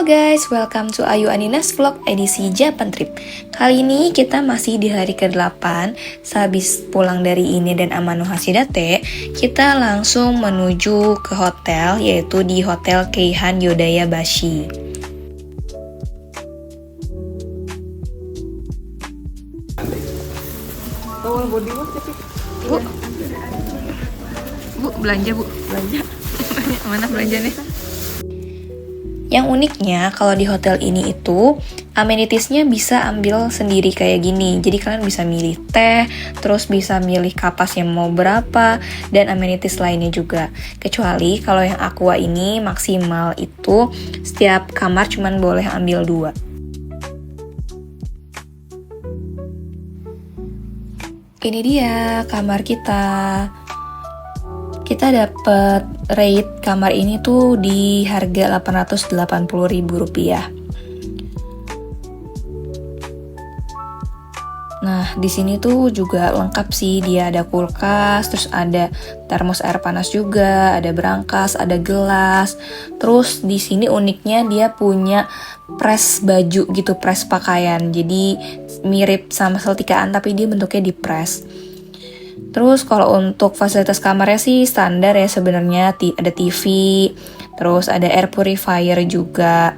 guys, welcome to Ayu Anina's Vlog edisi Japan Trip. Kali ini kita masih di hari ke-8. Sehabis pulang dari Ine dan Amano Hashidate, kita langsung menuju ke hotel, yaitu di Hotel Keihan Yodaya Bashi. Bu, belanja bu, belanja. Mana belanjanya? Yang uniknya kalau di hotel ini itu amenitiesnya bisa ambil sendiri kayak gini. Jadi kalian bisa milih teh, terus bisa milih kapasnya mau berapa, dan amenities lainnya juga. Kecuali kalau yang aqua ini maksimal itu setiap kamar cuman boleh ambil 2. Ini dia kamar kita. Kita dapet rate kamar ini tuh di harga Rp880.000. Nah, di sini tuh juga lengkap sih, dia ada kulkas, terus ada termos air panas juga, ada brankas, ada gelas. Terus di sini uniknya dia punya press baju gitu, press pakaian. Jadi mirip sama setikaan tapi dia bentuknya di press. Terus kalau untuk fasilitas kamarnya sih standar ya sebenarnya, ada TV, terus ada air purifier juga.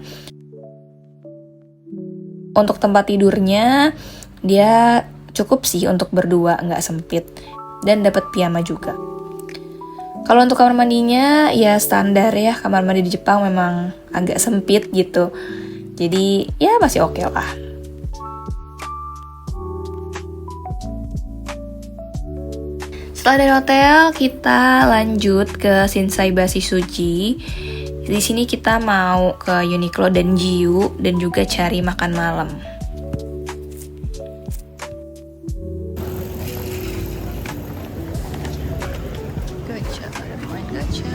Untuk tempat tidurnya dia cukup sih untuk berdua, nggak sempit, dan dapat piyama juga. Kalau untuk kamar mandinya ya standar ya, kamar mandi di Jepang memang agak sempit gitu. Jadi ya masih oke lah. Setelah dari hotel, kita lanjut ke Shinsai Bashi Suji. Di sini kita mau ke Uniqlo dan Giyu dan juga cari makan malam. Gacha, main gacha.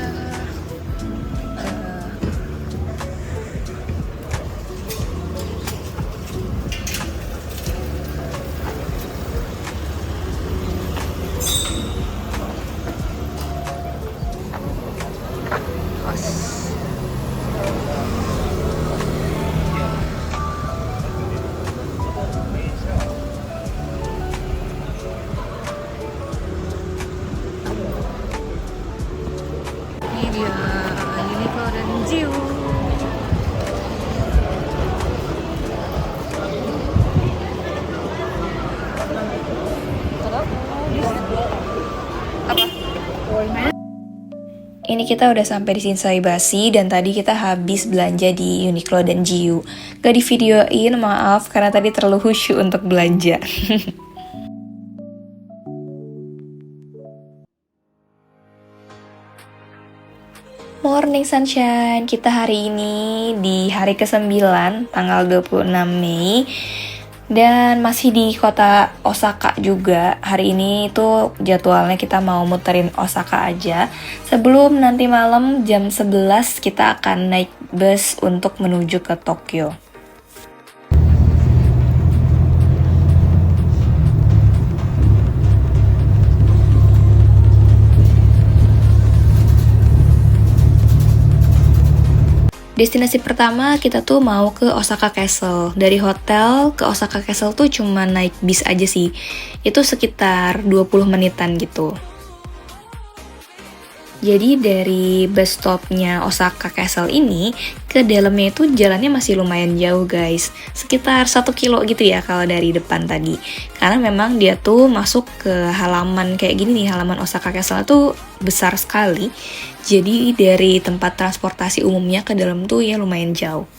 Ini dia Uniqlo dan Giyu. Ini kita udah sampai di Shinsai Bashi dan tadi kita habis belanja di Uniqlo dan Giyu. Gak di videoin, maaf karena tadi terlalu khusyuk untuk belanja. Morning sunshine, kita hari ini di hari ke-9 tanggal 26 Mei dan masih di kota Osaka juga. Hari ini tuh jadwalnya kita mau muterin Osaka aja. Sebelum nanti malam jam 11 kita akan naik bus untuk menuju ke Tokyo. Destinasi pertama kita tuh mau ke Osaka Castle. Dari hotel ke Osaka Castle tuh cuma naik bis aja sih. Itu sekitar 20 menitan gitu. Jadi dari bus stopnya Osaka Castle ini ke dalamnya itu jalannya masih lumayan jauh guys. Sekitar 1 kilo gitu ya kalau dari depan tadi. Karena memang dia tuh masuk ke halaman kayak gini nih, halaman Osaka Castle tuh besar sekali. Jadi dari tempat transportasi umumnya ke dalam tuh ya lumayan jauh.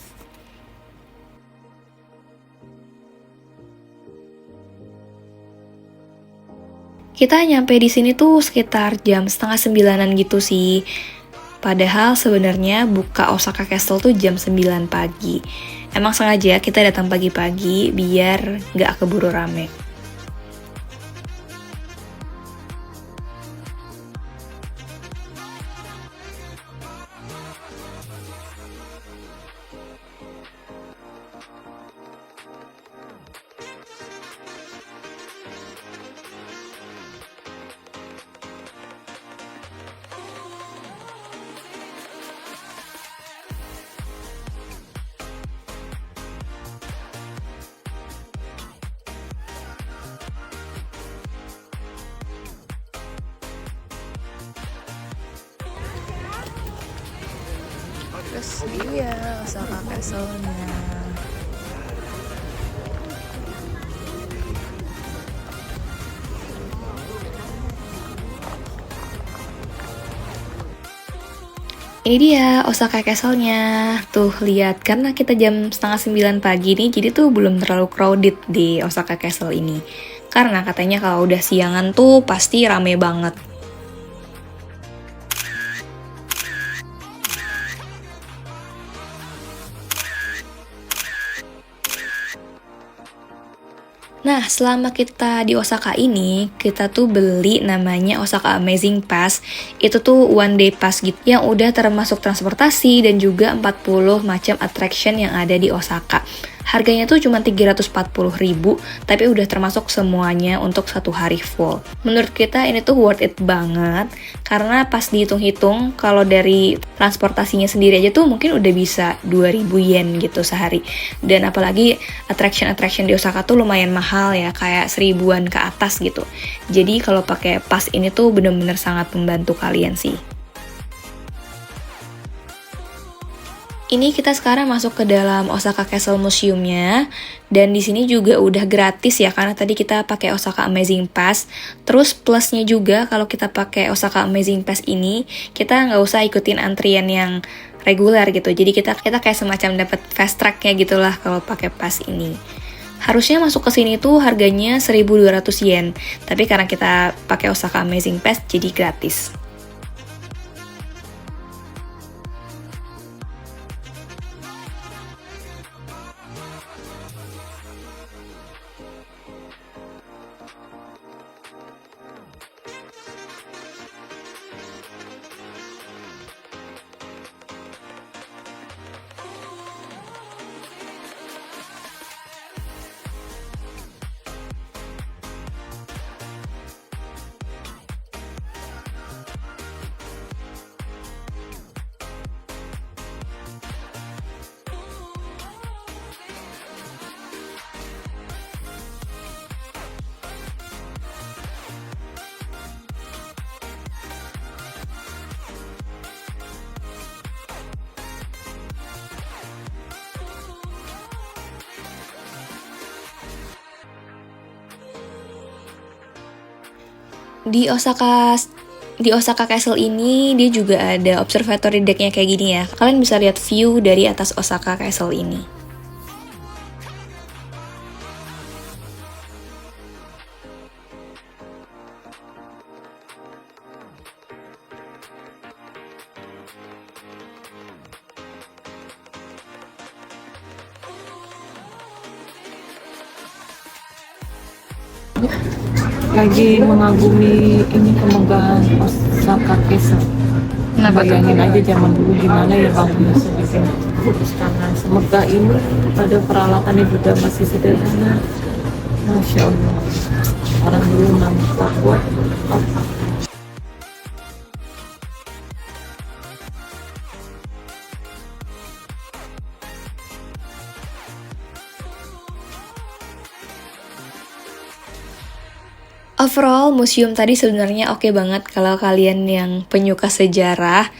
Kita nyampe di sini tuh sekitar jam setengah 9-an gitu sih. Padahal sebenarnya buka Osaka Castle tuh jam 9 pagi. Emang sengaja kita datang pagi-pagi biar nggak keburu rame. Terus dia Osaka Castle-nya. Ini dia Osaka Castle-nya. Tuh lihat, karena kita jam setengah 9 pagi nih, jadi tuh belum terlalu crowded di Osaka Castle ini. Karena katanya kalau udah siangan tuh pasti rame banget. Nah, selama kita di Osaka ini, kita tuh beli namanya Osaka Amazing Pass. Itu tuh one day pass gitu, yang udah termasuk transportasi dan juga 40 macam attraction yang ada di Osaka. Harganya tuh cuma 340.000, tapi udah termasuk semuanya untuk satu hari full. Menurut kita ini tuh worth it banget, karena pas dihitung-hitung, kalau dari transportasinya sendiri aja tuh mungkin udah bisa 2.000 yen gitu sehari. Dan apalagi attraction-attraction di Osaka tuh lumayan mahal ya, kayak 1.000-an ke atas gitu. Jadi kalau pakai pas ini tuh bener-bener sangat membantu kalian sih. Ini kita sekarang masuk ke dalam Osaka Castle Museum-nya, dan di sini juga udah gratis ya, karena tadi kita pakai Osaka Amazing Pass. Terus plusnya juga kalau kita pakai Osaka Amazing Pass ini, kita nggak usah ikutin antrian yang reguler gitu. Jadi kita kayak semacam dapat fast track-nya gitulah kalau pakai pass ini. Harusnya masuk ke sini tuh harganya 1.200 yen, tapi karena kita pakai Osaka Amazing Pass jadi gratis. Di Osaka Castle ini dia juga ada observatory deck-nya kayak gini ya. Kalian bisa lihat view dari atas Osaka Castle ini. Lagi mengagumi ini kemegahan Osaka Castle. Bayangin aja zaman dulu gimana ya bangunnya sebikin istana semegah ini, pada peralatannya juga masih sederhana. Masya Allah, orang dulu nampak buat apa. Overall, museum tadi sebenarnya oke banget kalau kalian yang penyuka sejarah,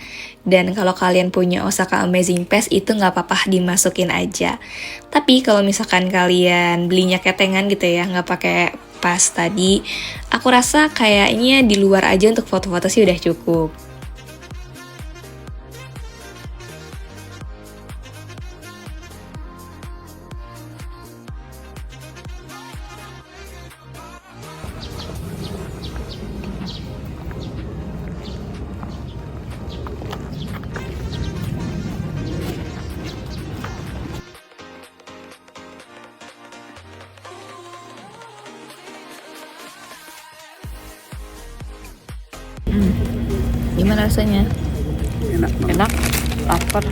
dan kalau kalian punya Osaka Amazing Pass itu nggak apa-apa dimasukin aja. Tapi kalau misalkan kalian belinya ketengan gitu ya, nggak pakai pas tadi, aku rasa kayaknya di luar aja untuk foto-foto sih udah cukup. Gimana rasanya? Enak, lapar,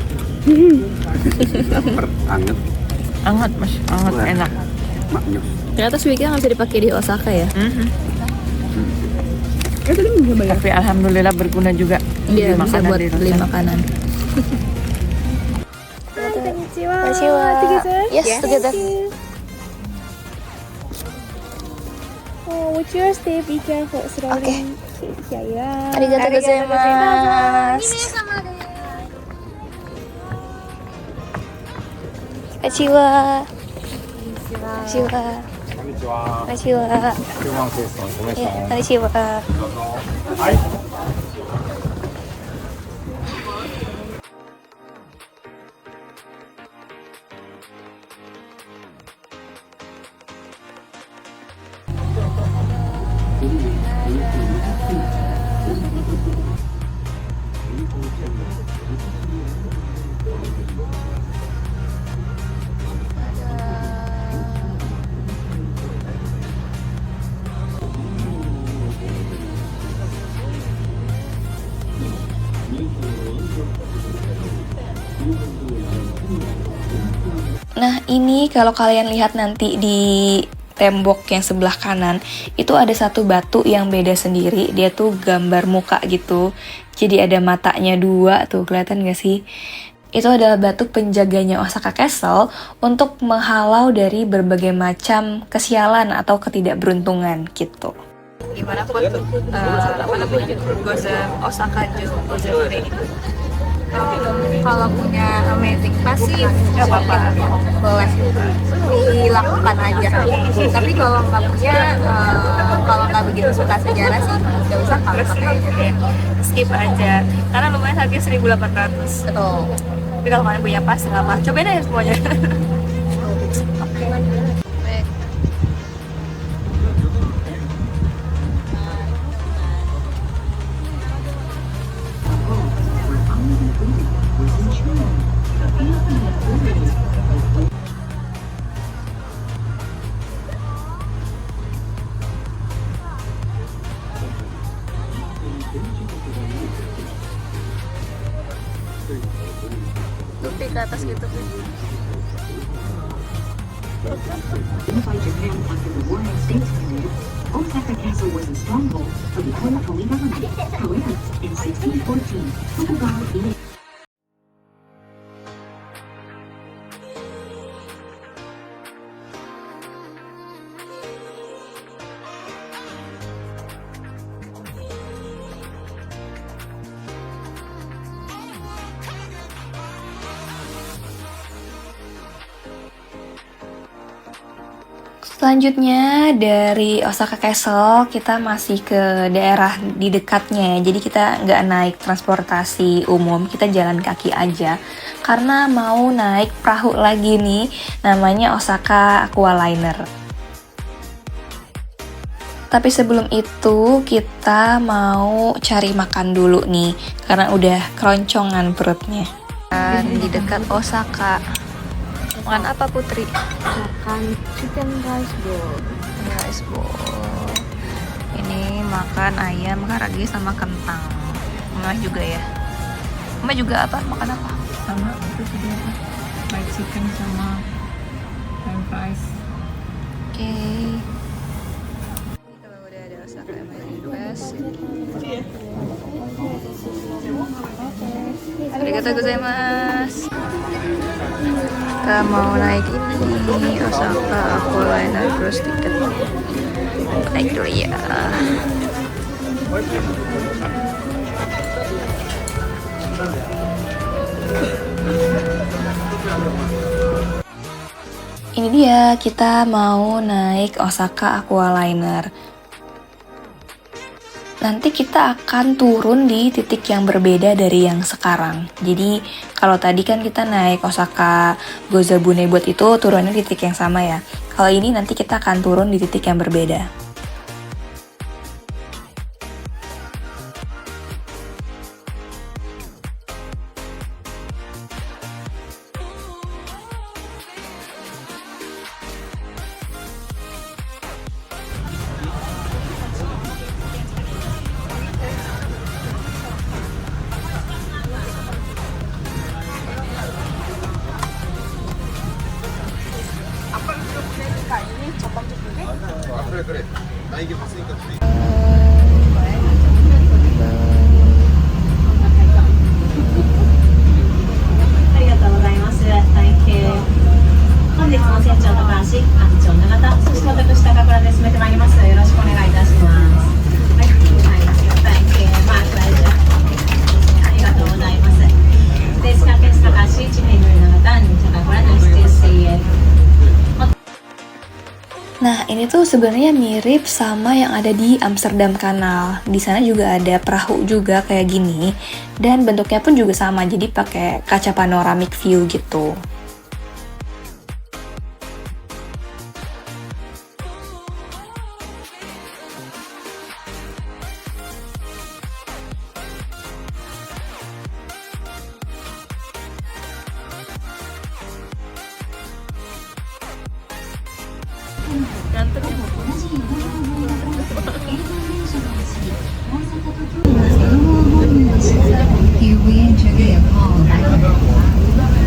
Anget, hangat mas, hangat, Wah. enak. maknyus. Ternyata Suica nggak bisa dipakai di Osaka ya? Tapi alhamdulillah berguna juga. Iya, Beli bisa makanan buat di beli Rosan. makanan. Konnichiwa. Together? Yes, together. Oh, would you stay be careful slowly? Okay. Yeah, yeah. Arigatou gozaimasu. Konnichiwa. Konnichiwa. こんにちは。 Konnichiwa. 9万ケースの米 Ya, さん。 konnichiwa. はい。Nah, ini kalau kalian lihat nanti di tembok yang sebelah kanan, itu ada satu batu yang beda sendiri. Dia tuh gambar muka gitu. Jadi ada matanya dua tuh, kelihatan gak sih? Itu adalah batu penjaganya Osaka Castle untuk menghalau dari berbagai macam kesialan atau ketidakberuntungan gitu. Gimana pun Goza Osaka Goza ini? Kalau punya amazing pass sih nggak apa-apa, boleh dilakukan aja. Tapi kalau nggak punya, kalau nggak begitu suka sejarah sih nggak usah, kalau pakai aja. Skip aja, karena lumayan harganya 1.800. Betul. Tapi kalau kalian punya pas nggak apa, cobain aja semuanya. Tutup ke atas gitu. By Japan after the War States ended, Osaka Castle was a stronghold of the Toyotomi government. However, in 1614, Tokugawa Ieyasu Selanjutnya dari Osaka Castle kita masih ke daerah di dekatnya, jadi kita nggak naik transportasi umum, kita jalan kaki aja karena mau naik perahu lagi nih, namanya Osaka Aqualiner. Tapi sebelum itu kita mau cari makan dulu nih karena udah keroncongan perutnya. Di dekat Osaka. Makan apa Putri? Makan chicken rice bowl. Rice bowl. Ini makan ayam karage sama kentang. Mama juga ya. Mama juga apa? Makan apa? Sama itu tadi apa? Fried chicken sama french fries. Oke. Ini kalau udah ada Osaka American Pass. Arigatou gozaimasu. Kita mau naik ini Osaka Aqualiner Cruise Ticket. Naik dulu ya. Ini dia, kita mau naik Osaka Aqualiner. Nanti kita akan turun di titik yang berbeda dari yang sekarang. Jadi kalau tadi kan kita naik Osaka Gozabune Boat itu turunnya di titik yang sama ya. Kalau ini nanti kita akan turun di titik yang berbeda. Nah, ini tuh sebenarnya mirip sama yang ada di Amsterdam Canal. Di sana juga ada perahu juga kayak gini, dan bentuknya pun juga sama, jadi pakai kaca panoramic view gitu. Here we enter the Apollo River.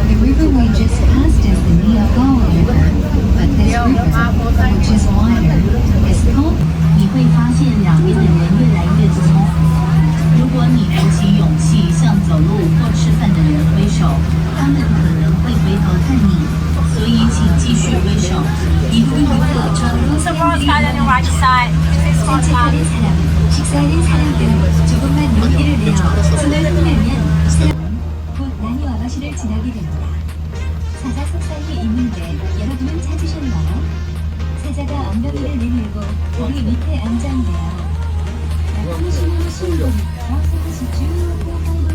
The river we just passed is the Neapolo River, but this river, which is wider, is called. 你会发现两边的人越来越多。如果你鼓起勇气向走路或吃饭的人挥手，他们可能会回头看你，所以请继续挥手。一步一步朝路线的地方。 산책하는 사람, 식사하는 사람들 조금만 용기를 내어 손을 흔들면 곧 나니 와마시를 지나게 됩니다. 사자 속상이 있는데 여러분은 찾으셨나요? 사자가 엉덩이를 내밀고 고리 밑에 앉았네요. 나중에 쉬는 신부니까 사실 쭉 한번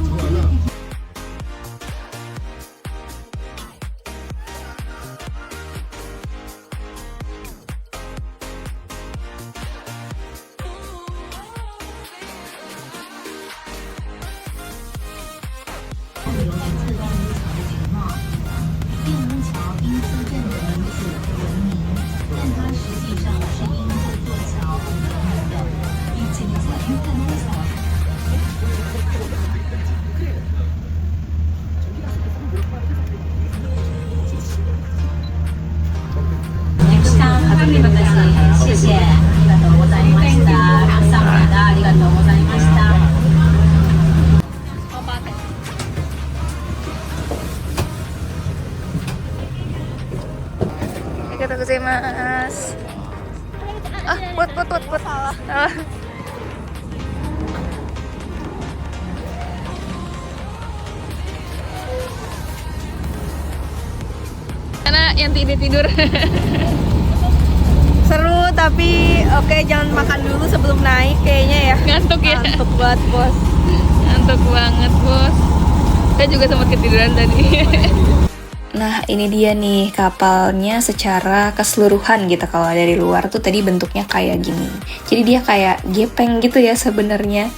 Gozaimasu. Ah, put. Ah. Karena yang tidur. Seru tapi oke, jangan makan dulu sebelum naik kayaknya ya. Ngantuk ya? Ngantuk banget bos. Ngantuk banget bos. Saya juga sempat ketiduran tadi. Nah, ini dia nih kapalnya secara keseluruhan gitu. Kalau dari luar tuh tadi bentuknya kayak gini. Jadi dia kayak gepeng gitu ya sebenarnya.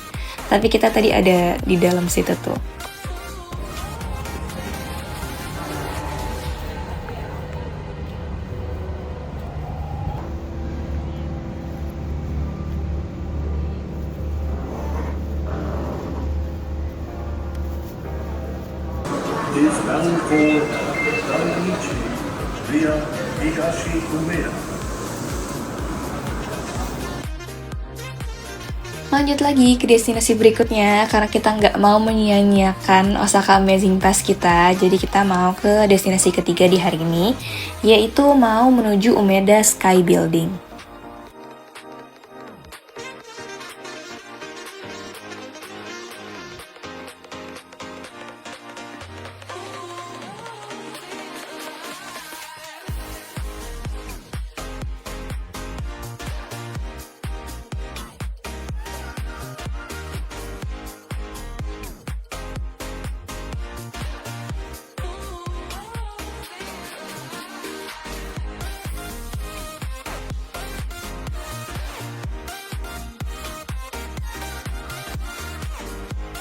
Tapi kita tadi ada di dalam situ tuh. is bound for Daiichi via Higashi Umeda. Lanjut lagi ke destinasi berikutnya, karena kita nggak mau menyia-nyiakan Osaka Amazing Pass kita, jadi kita mau ke destinasi ketiga di hari ini, yaitu mau menuju Umeda Sky Building.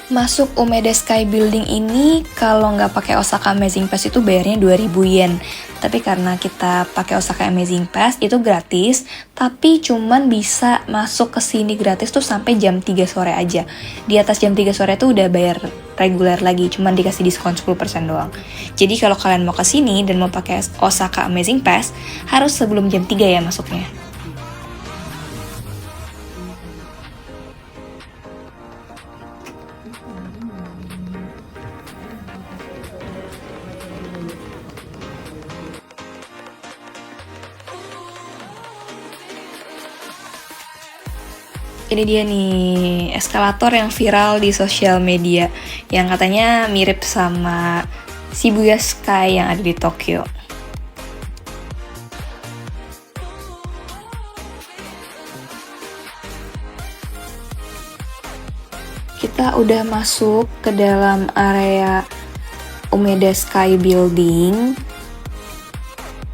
Masuk Umeda Sky Building ini kalau nggak pakai Osaka Amazing Pass itu bayarnya 2.000 yen. Tapi karena kita pakai Osaka Amazing Pass itu gratis, tapi cuman bisa masuk ke sini gratis tuh sampai jam 3 sore aja. Di atas jam 3 sore tuh udah bayar reguler lagi, cuman dikasih diskon 10% doang. Jadi kalau kalian mau ke sini dan mau pakai Osaka Amazing Pass, harus sebelum jam 3 ya masuknya. Ini dia nih eskalator yang viral di sosial media yang katanya mirip sama Shibuya Sky yang ada di Tokyo. Kita udah masuk ke dalam area Umeda Sky Building.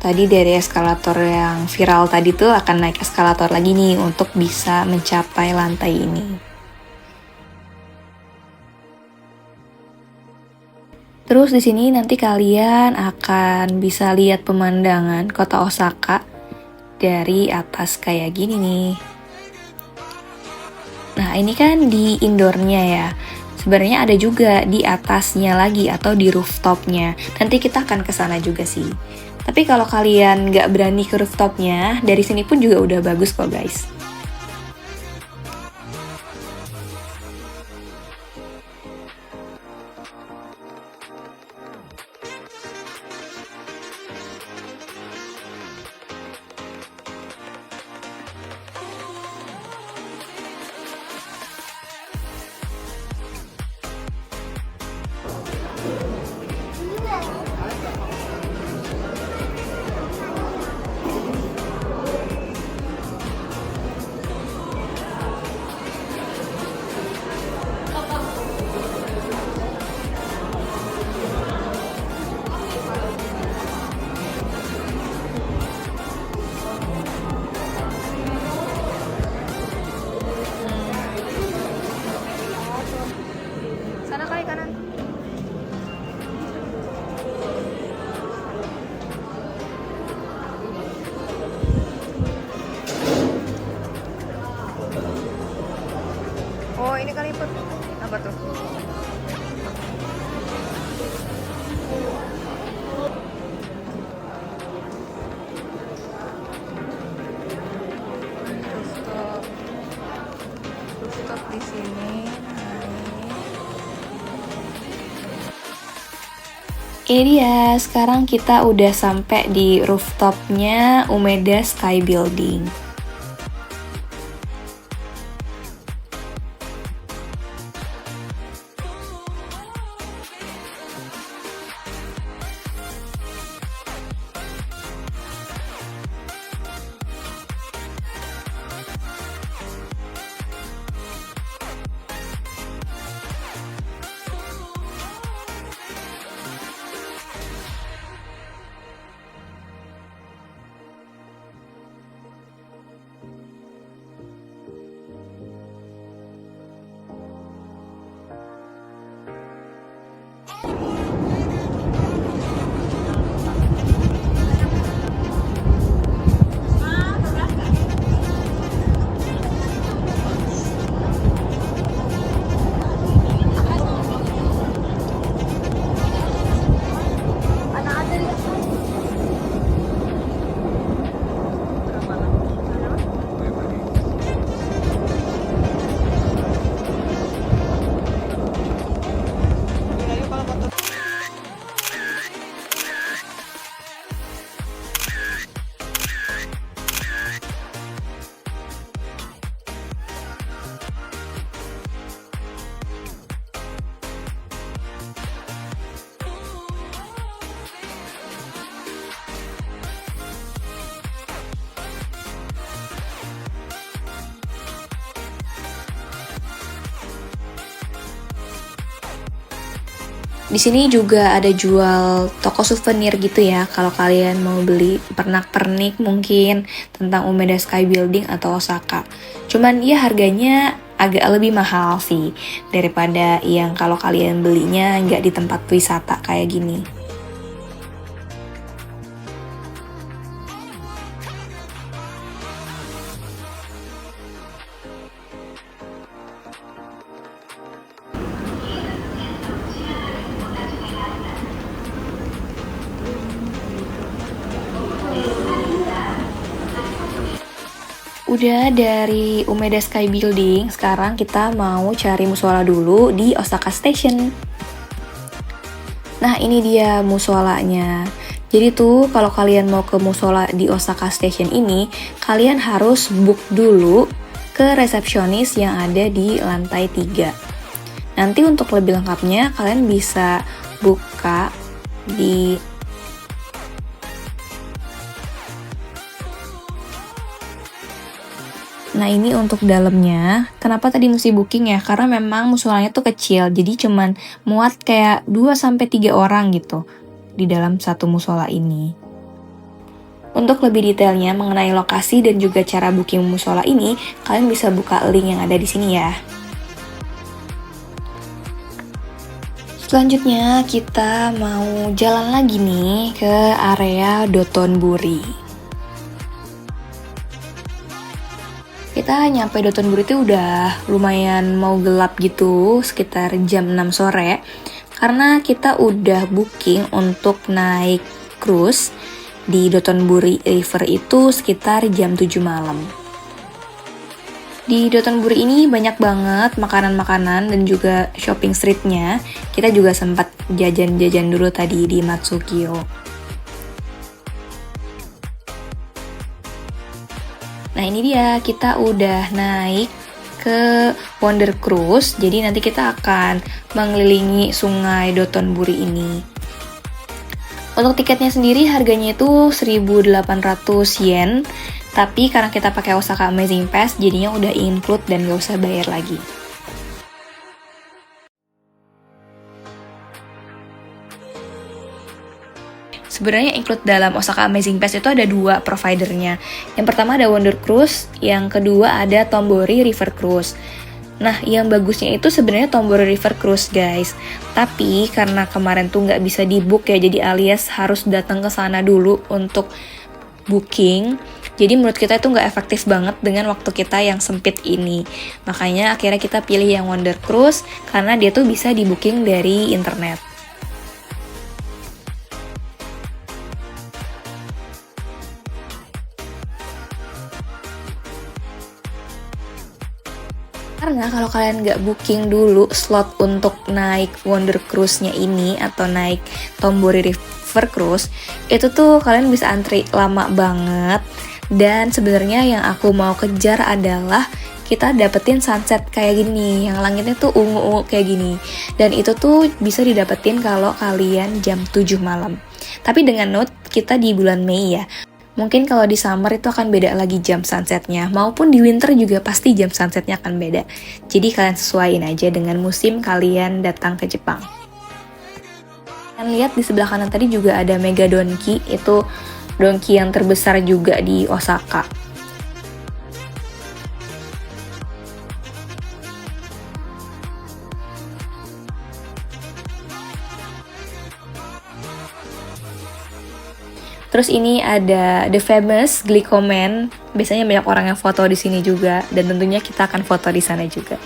Tadi dari eskalator yang viral tadi tuh akan naik eskalator lagi nih untuk bisa mencapai lantai ini. Terus di sini nanti kalian akan bisa lihat pemandangan kota Osaka dari atas kayak gini nih. Nah, ini kan di indoornya ya. Sebenarnya ada juga di atasnya lagi atau di rooftopnya. Nanti kita akan ke sana juga sih. Tapi kalau kalian nggak berani ke rooftopnya, dari sini pun juga udah bagus kok guys. Sana kali kanan. Oh, ini kali Put. Apa tuh? Rooftop di sini. Ini dia, sekarang kita udah sampai di rooftopnya Umeda Sky Building. Di sini juga ada jual toko souvenir gitu ya, kalau kalian mau beli pernak-pernik mungkin tentang Umeda Sky Building atau Osaka. Cuman ya harganya agak lebih mahal sih daripada yang kalau kalian belinya nggak di tempat wisata kayak gini. Udah dari Umeda Sky Building, sekarang kita mau cari musola dulu di Osaka Station. Nah, ini dia musolanya. Jadi tuh kalau kalian mau ke musola di Osaka Station ini, kalian harus book dulu ke resepsionis yang ada di lantai 3. Nanti untuk lebih lengkapnya kalian bisa buka di Nah ini untuk dalamnya, kenapa tadi mesti booking ya? Karena memang musolanya tuh kecil, jadi cuman muat kayak 2-3 orang gitu di dalam satu musola ini. Untuk lebih detailnya mengenai lokasi dan juga cara booking musola ini, kalian bisa buka link yang ada di sini ya. Selanjutnya kita mau jalan lagi nih ke area Dotonbori. Kita nyampe Dotonbori itu udah lumayan mau gelap gitu, sekitar jam 6 sore. Karena kita udah booking untuk naik cruise di Dotonbori River itu sekitar jam 7 malam. Di Dotonbori ini banyak banget makanan-makanan dan juga shopping streetnya. Kita juga sempat jajan-jajan dulu tadi di Matsukyo. Nah ini dia, kita udah naik ke Wonder Cruise. Jadi nanti kita akan mengelilingi sungai Dotonbori ini. Untuk tiketnya sendiri harganya itu 1.800 yen. Tapi karena kita pakai Osaka Amazing Pass, jadinya udah include dan gak usah bayar lagi. Sebenarnya include dalam Osaka Amazing Pass itu ada 2 providernya. Yang pertama ada Wonder Cruise, yang kedua ada Tombori River Cruise. Nah, yang bagusnya itu sebenarnya Tombori River Cruise, guys. Tapi karena kemarin tuh nggak bisa di-book ya, jadi alias harus datang ke sana dulu untuk booking. Jadi menurut kita itu nggak efektif banget dengan waktu kita yang sempit ini. Makanya akhirnya kita pilih yang Wonder Cruise karena dia tuh bisa di-booking dari internet. Karena kalau kalian nggak booking dulu slot untuk naik Wonder Cruise-nya ini atau naik Tombori River Cruise, itu tuh kalian bisa antri lama banget. Dan sebenarnya yang aku mau kejar adalah kita dapetin sunset kayak gini, yang langitnya tuh ungu-ungu kayak gini. Dan itu tuh bisa didapetin kalau kalian jam 7 malam. Tapi dengan note, kita di bulan Mei ya. Mungkin kalau di summer itu akan beda lagi jam sunsetnya, maupun di winter juga pasti jam sunsetnya akan beda. Jadi kalian sesuaiin aja dengan musim kalian datang ke Jepang. Kalian lihat di sebelah kanan tadi juga ada Mega Donki, itu donki yang terbesar juga di Osaka. Terus ini ada The Famous Glicoman. Biasanya banyak orang yang foto di sini juga, dan tentunya kita akan foto di sana juga.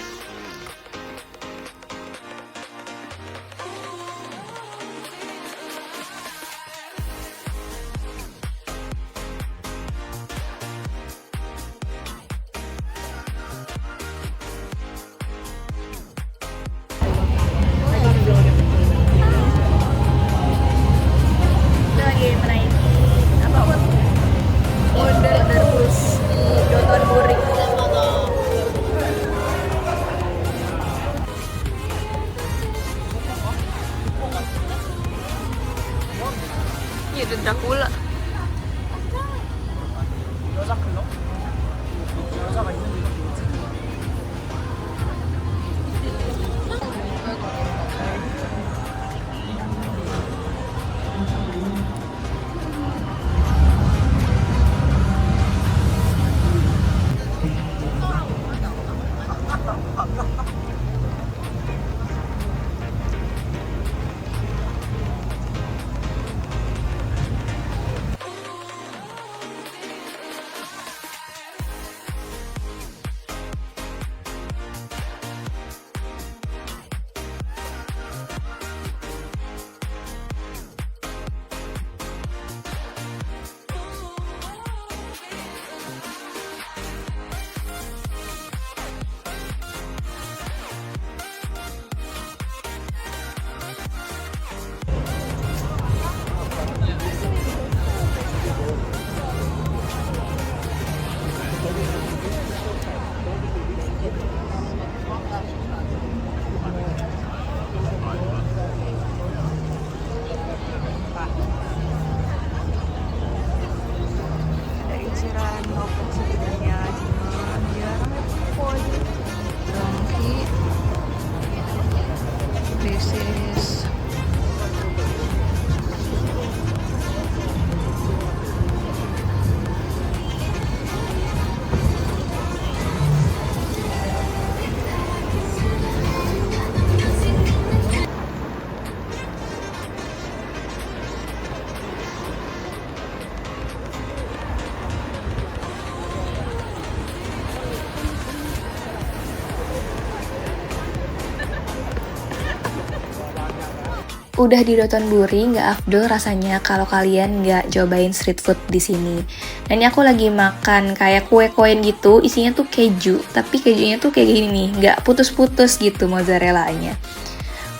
Udah di Dotonbori nggak afdol rasanya kalau kalian nggak cobain street food di sini. Dan ini aku lagi makan kayak kue koin gitu, isinya tuh keju, tapi kejunya tuh kayak gini nih, nggak putus-putus gitu mozzarellanya.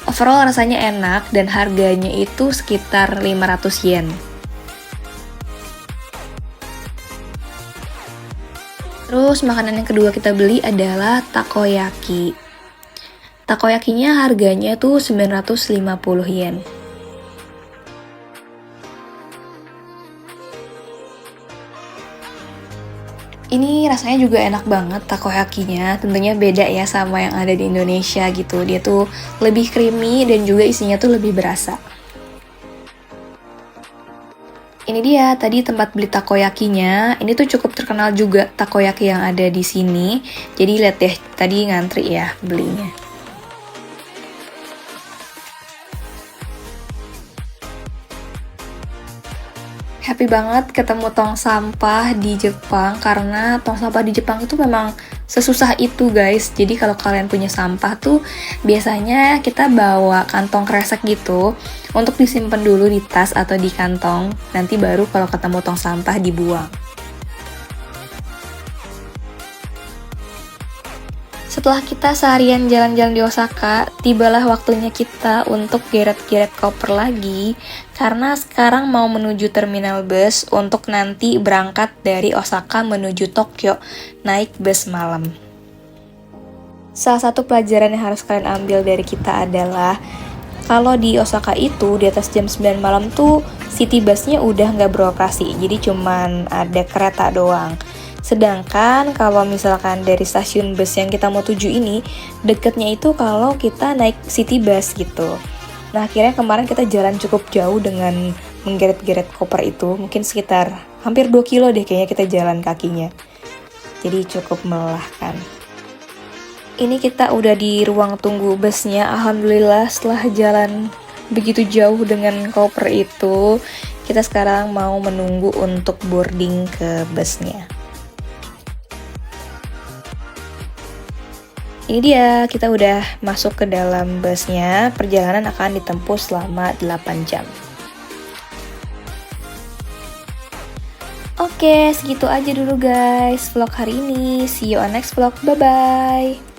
Overall rasanya enak dan harganya itu sekitar 500 yen. Terus makanan yang kedua kita beli adalah takoyaki. Takoyakinya harganya tuh 950 yen. Ini rasanya juga enak banget takoyakinya, tentunya beda ya sama yang ada di Indonesia gitu. Dia tuh lebih creamy dan juga isinya tuh lebih berasa. Ini dia tadi tempat beli takoyakinya. Ini tuh cukup terkenal juga takoyaki yang ada di sini. Jadi lihat deh, tadi ngantri ya belinya. Happy banget ketemu tong sampah di Jepang karena tong sampah di Jepang itu memang sesusah itu guys. Jadi kalau kalian punya sampah tuh biasanya kita bawa kantong kresek gitu untuk disimpan dulu di tas atau di kantong. Nanti baru kalau ketemu tong sampah dibuang. Setelah kita seharian jalan-jalan di Osaka, tibalah waktunya kita untuk geret-geret koper lagi karena sekarang mau menuju terminal bus untuk nanti berangkat dari Osaka menuju Tokyo naik bus malam. Salah satu pelajaran yang harus kalian ambil dari kita adalah kalau di Osaka itu di atas jam 9 malam tuh city busnya udah nggak beroperasi, jadi cuman ada kereta doang. Sedangkan kalau misalkan dari stasiun bus yang kita mau tuju ini, deketnya itu kalau kita naik city bus gitu. Nah akhirnya kemarin kita jalan cukup jauh dengan menggeret-geret koper itu, mungkin sekitar hampir 2 kilo deh kayaknya kita jalan kakinya. Jadi cukup melelahkan. Ini kita udah di ruang tunggu busnya, alhamdulillah setelah jalan begitu jauh dengan koper itu, kita sekarang mau menunggu untuk boarding ke busnya. Ini dia, kita udah masuk ke dalam busnya. Perjalanan akan ditempuh selama 8 jam. Oke, segitu aja dulu guys vlog hari ini. See you on next vlog. Bye-bye.